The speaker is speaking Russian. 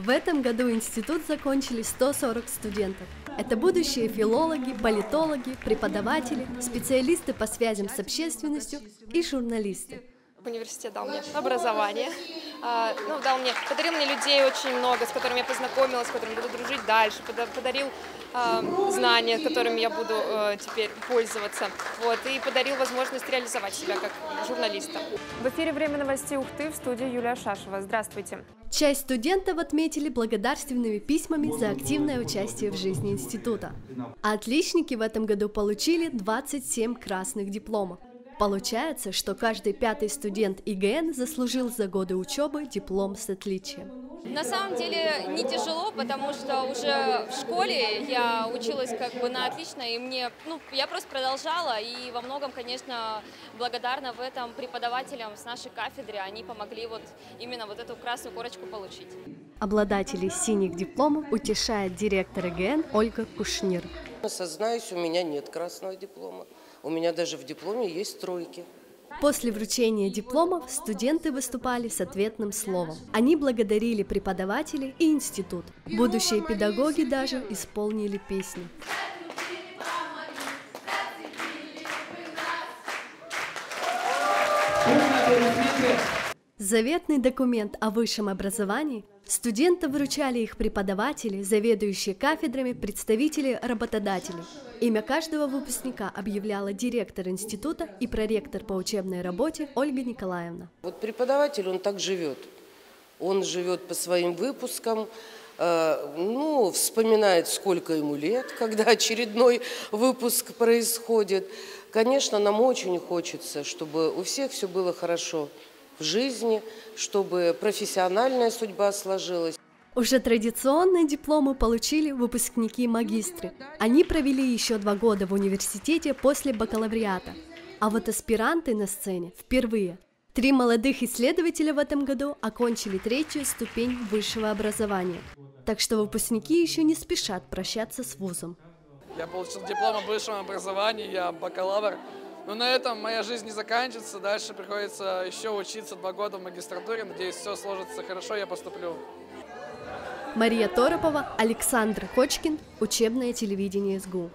В этом году институт закончили 140 студентов. Это будущие филологи, политологи, преподаватели, специалисты по связям с общественностью и журналисты. Университет дал мне образование, подарил мне людей очень много, с которыми я познакомилась, с которыми буду дружить дальше, подарил знания, которыми я буду теперь пользоваться, и подарил возможность реализовать себя как журналиста. В эфире «Время новостей Ухты», в студии Юлия Шашева. Здравствуйте. Часть студентов отметили благодарственными письмами за активное участие в жизни института. А отличники в этом году получили 27 красных дипломов. Получается, что каждый пятый студент ИГН заслужил за годы учебы диплом с отличием. На самом деле не тяжело, потому что уже в школе я училась на отлично, и я просто продолжала, и во многом, конечно, благодарна в этом преподавателям с нашей кафедры, они помогли именно эту красную корочку получить. Обладателей синих дипломов утешает директор ИГН Ольга Кушнир. Сознаюсь, у меня нет красного диплома. У меня даже в дипломе есть тройки. После вручения дипломов студенты выступали с ответным словом. Они благодарили преподавателей и институт. Будущие педагоги даже исполнили песни. Заветный документ о высшем образовании студентам вручали их преподаватели, заведующие кафедрами, представители работодателей. Имя каждого выпускника объявляла директор института и проректор по учебной работе Ольга Николаевна. Преподаватель, он так живет. Он живет по своим выпускам, вспоминает, сколько ему лет, когда очередной выпуск происходит. Конечно, нам очень хочется, чтобы у всех все было хорошо в жизни, чтобы профессиональная судьба сложилась. Уже традиционные дипломы получили выпускники-магистры. Они провели еще 2 года в университете после бакалавриата. А аспиранты на сцене впервые. 3 молодых исследователя в этом году окончили 3-ю ступень высшего образования. Так что выпускники еще не спешат прощаться с вузом. Я получил диплом о высшем образовании, я бакалавр. Но на этом моя жизнь не заканчивается. Дальше приходится еще учиться 2 года в магистратуре. Надеюсь, все сложится хорошо, я поступлю. Мария Торопова, Александр Кочкин, учебное телевидение СГУ.